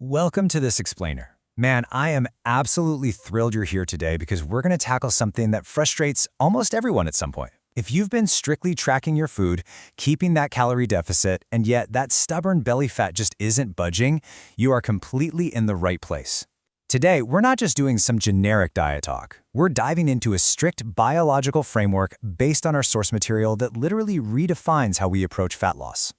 Welcome to This Explainer. Man, I am absolutely thrilled you're here today because we're going to tackle something that frustrates almost everyone at some point. If you've been strictly tracking your food, keeping that calorie deficit, and yet that stubborn belly fat just isn't budging, you are completely in the right place. Today, we're not just doing some generic diet talk. We're diving into a strict biological framework based on our source material that literally redefines how we approach fat loss.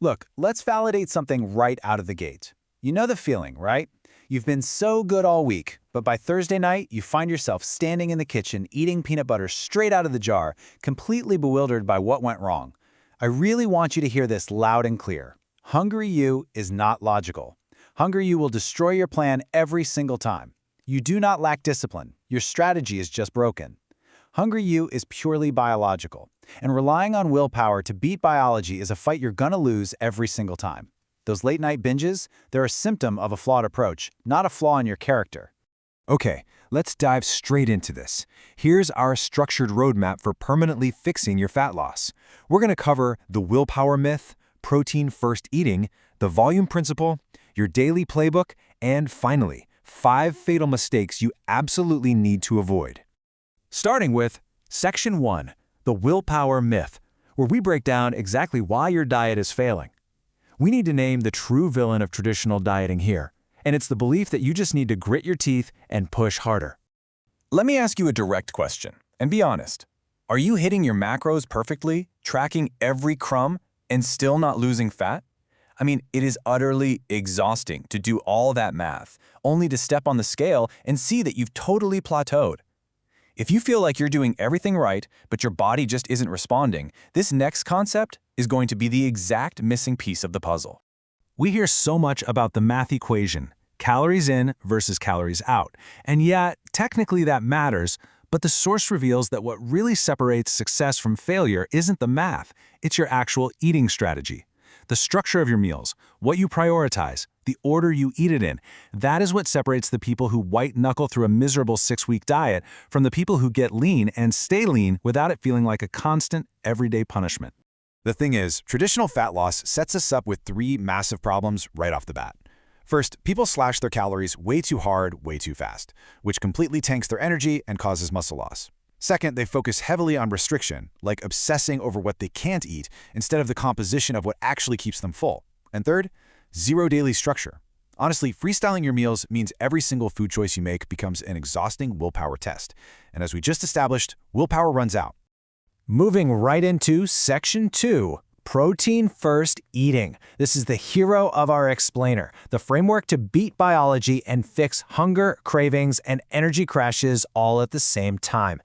Look, let's validate something right out of the gate. You know the feeling, right? You've been so good all week, but by Thursday night, you find yourself standing in the kitchen eating peanut butter straight out of the jar, completely bewildered by what went wrong. I really want you to hear this loud and clear. Hungry you is not logical. Hungry you will destroy your plan every single time. You do not lack discipline. Your strategy is just broken. Hungry you is purely biological, and relying on willpower to beat biology is a fight you're gonna lose every single time. Those late-night binges, they're a symptom of a flawed approach, not a flaw in your character. Okay, let's dive straight into this. Here's our structured roadmap for permanently fixing your fat loss. We're going to cover the willpower myth, protein-first eating, the volume principle, your daily playbook, and finally, 5 fatal mistakes you absolutely need to avoid. Starting with Section 1, the willpower myth, where we break down exactly why your diet is failing. We need to name the true villain of traditional dieting here, and it's the belief that you just need to grit your teeth and push harder. Let me ask you a direct question, and be honest. Are you hitting your macros perfectly, tracking every crumb, and still not losing fat? I mean, it is utterly exhausting to do all that math, only to step on the scale and see that you've totally plateaued. If you feel like you're doing everything right, but your body just isn't responding, this next concept is going to be the exact missing piece of the puzzle. We hear so much about the math equation, calories in versus calories out, and yet, technically that matters, but the source reveals that what really separates success from failure isn't the math, it's your actual eating strategy. The structure of your meals, what you prioritize, the order you eat it in, that is what separates the people who white-knuckle through a miserable 6-week diet from the people who get lean and stay lean without it feeling like a constant, everyday punishment. The thing is, traditional fat loss sets us up with 3 massive problems right off the bat. First, people slash their calories way too hard, way too fast, which completely tanks their energy and causes muscle loss. Second, they focus heavily on restriction, like obsessing over what they can't eat instead of the composition of what actually keeps them full. And third, zero daily structure. Honestly, freestyling your meals means every single food choice you make becomes an exhausting willpower test. And as we just established, willpower runs out. Moving right into Section 2, protein-first eating. This is the hero of our explainer, the framework to beat biology and fix hunger, cravings, and energy crashes all at the same time.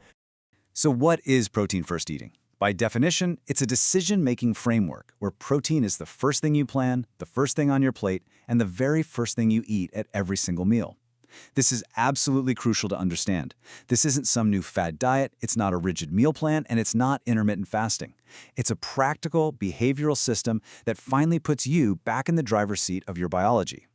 So what is protein-first eating? By definition, it's a decision-making framework where protein is the first thing you plan, the first thing on your plate, and the very first thing you eat at every single meal. This is absolutely crucial to understand. This isn't some new fad diet, it's not a rigid meal plan, and it's not intermittent fasting. It's a practical, behavioral system that finally puts you back in the driver's seat of your biology.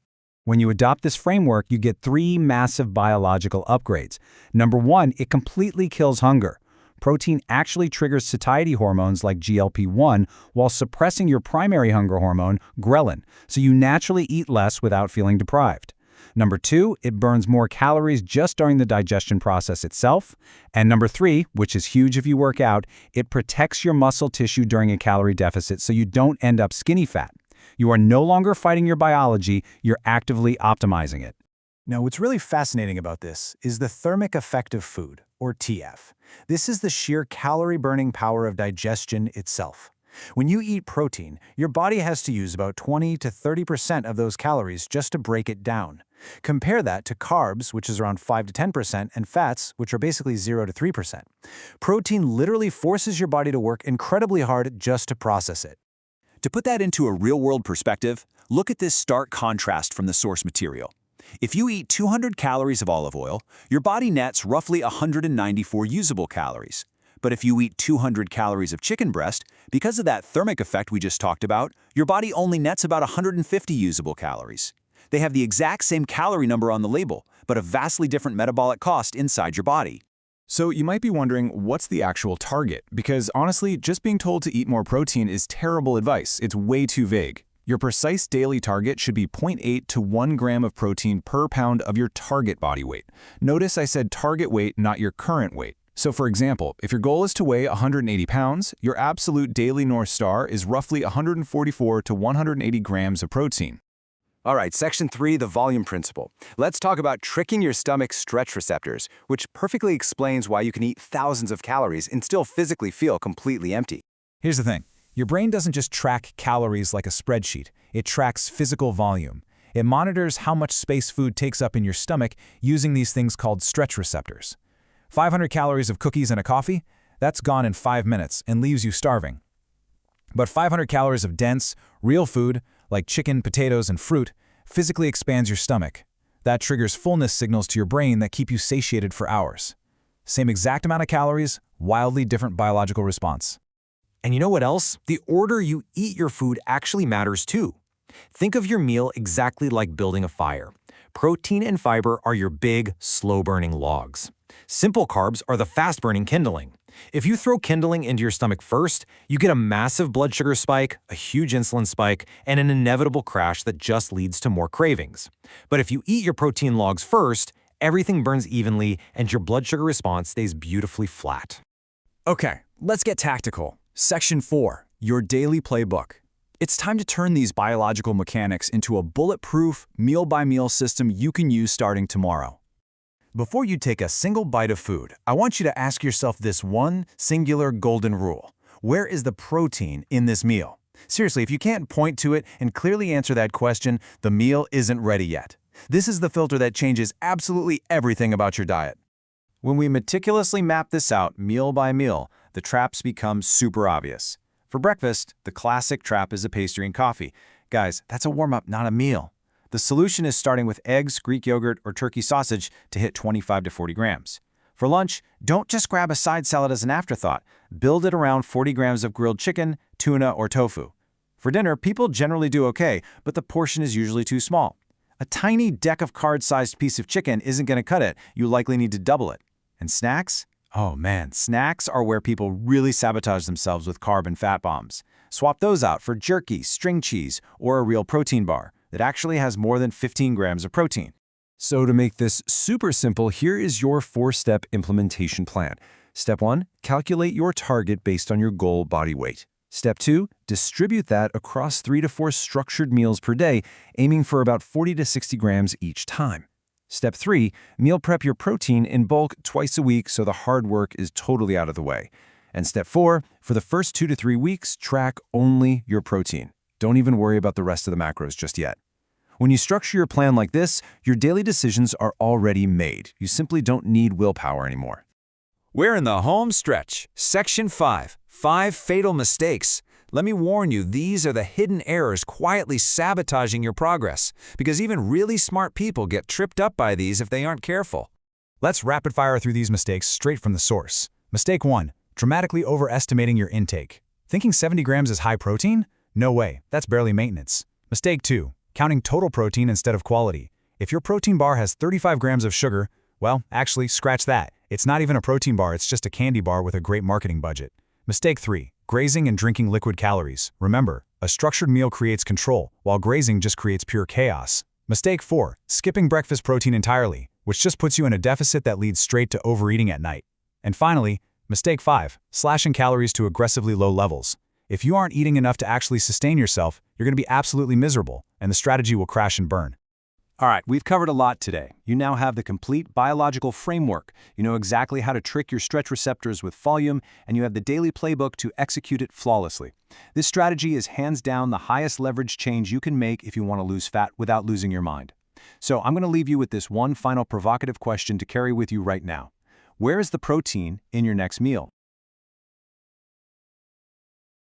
When you adopt this framework, you get 3 massive biological upgrades. Number 1, it completely kills hunger. Protein actually triggers satiety hormones like GLP-1 while suppressing your primary hunger hormone, ghrelin, so you naturally eat less without feeling deprived. Number 2, it burns more calories just during the digestion process itself. And number 3, which is huge if you work out, it protects your muscle tissue during a calorie deficit so you don't end up skinny fat. You are no longer fighting your biology, you're actively optimizing it. Now, what's really fascinating about this is the thermic effect of food, or TF. This is the sheer calorie-burning power of digestion itself. When you eat protein, your body has to use about 20 to 30% of those calories just to break it down. Compare that to carbs, which is around 5 to 10%, and fats, which are basically 0 to 3%. Protein literally forces your body to work incredibly hard just to process it. To put that into a real-world perspective, look at this stark contrast from the source material. If you eat 200 calories of olive oil, your body nets roughly 194 usable calories. But if you eat 200 calories of chicken breast, because of that thermic effect we just talked about, your body only nets about 150 usable calories. They have the exact same calorie number on the label, but a vastly different metabolic cost inside your body. So you might be wondering, what's the actual target? Because honestly, just being told to eat more protein is terrible advice. It's way too vague. Your precise daily target should be 0.8 to 1 gram of protein per pound of your target body weight. Notice I said target weight, not your current weight. So for example, if your goal is to weigh 180 pounds, your absolute daily North Star is roughly 144 to 180 grams of protein. All right, section 3, the volume principle. Let's talk about tricking your stomach's stretch receptors, which perfectly explains why you can eat thousands of calories and still physically feel completely empty. Here's the thing. Your brain doesn't just track calories like a spreadsheet. It tracks physical volume. It monitors how much space food takes up in your stomach using these things called stretch receptors. 500 calories of cookies and a coffee? That's gone in 5 minutes and leaves you starving. But 500 calories of dense, real food, like chicken, potatoes, and fruit, physically expands your stomach. That triggers fullness signals to your brain that keep you satiated for hours. Same exact amount of calories, wildly different biological response. And you know what else? The order you eat your food actually matters too. Think of your meal exactly like building a fire. Protein and fiber are your big, slow-burning logs. Simple carbs are the fast-burning kindling. If you throw kindling into your stomach first, you get a massive blood sugar spike, a huge insulin spike, and an inevitable crash that just leads to more cravings. But if you eat your protein logs first, everything burns evenly and your blood sugar response stays beautifully flat. Okay, let's get tactical. Section 4, your daily playbook. It's time to turn these biological mechanics into a bulletproof, meal-by-meal system you can use starting tomorrow. Before you take a single bite of food, I want you to ask yourself this one singular golden rule. Where is the protein in this meal? Seriously, if you can't point to it and clearly answer that question, the meal isn't ready yet. This is the filter that changes absolutely everything about your diet. When we meticulously map this out meal by meal, the traps become super obvious. For breakfast, the classic trap is a pastry and coffee. Guys, that's a warm-up, not a meal. The solution is starting with eggs, Greek yogurt, or turkey sausage to hit 25 to 40 grams. For lunch, don't just grab a side salad as an afterthought. Build it around 40 grams of grilled chicken, tuna, or tofu. For dinner, people generally do okay, but the portion is usually too small. A tiny deck of card-sized piece of chicken isn't going to cut it. You likely need to double it. And snacks? Oh man, snacks are where people really sabotage themselves with carb and fat bombs. Swap those out for jerky, string cheese, or a real protein bar that actually has more than 15 grams of protein. So to make this super simple, here is your 4-step implementation plan. Step 1, calculate your target based on your goal body weight. Step 2, distribute that across 3 to 4 structured meals per day, aiming for about 40 to 60 grams each time. Step 3, meal prep your protein in bulk twice a week so the hard work is totally out of the way. And step 4, for the first 2 to 3 weeks, track only your protein. Don't even worry about the rest of the macros just yet. When you structure your plan like this, your daily decisions are already made. You simply don't need willpower anymore. We're in the home stretch. Section 5, 5 fatal mistakes. Let me warn you, these are the hidden errors quietly sabotaging your progress, because even really smart people get tripped up by these if they aren't careful. Let's rapid fire through these mistakes straight from the source. Mistake 1, dramatically overestimating your intake. Thinking 70 grams is high protein? No way, that's barely maintenance. Mistake 2, counting total protein instead of quality. If your protein bar has 35 grams of sugar, well, actually, scratch that. It's not even a protein bar, it's just a candy bar with a great marketing budget. Mistake 3, grazing and drinking liquid calories. Remember, a structured meal creates control, while grazing just creates pure chaos. Mistake 4, skipping breakfast protein entirely, which just puts you in a deficit that leads straight to overeating at night. And finally, mistake 5, slashing calories to aggressively low levels. If you aren't eating enough to actually sustain yourself, you're going to be absolutely miserable, and the strategy will crash and burn. All right, we've covered a lot today. You now have the complete biological framework. You know exactly how to trick your stretch receptors with volume, and you have the daily playbook to execute it flawlessly. This strategy is hands down the highest leverage change you can make if you want to lose fat without losing your mind. So I'm going to leave you with this one final provocative question to carry with you right now. Where is the protein in your next meal?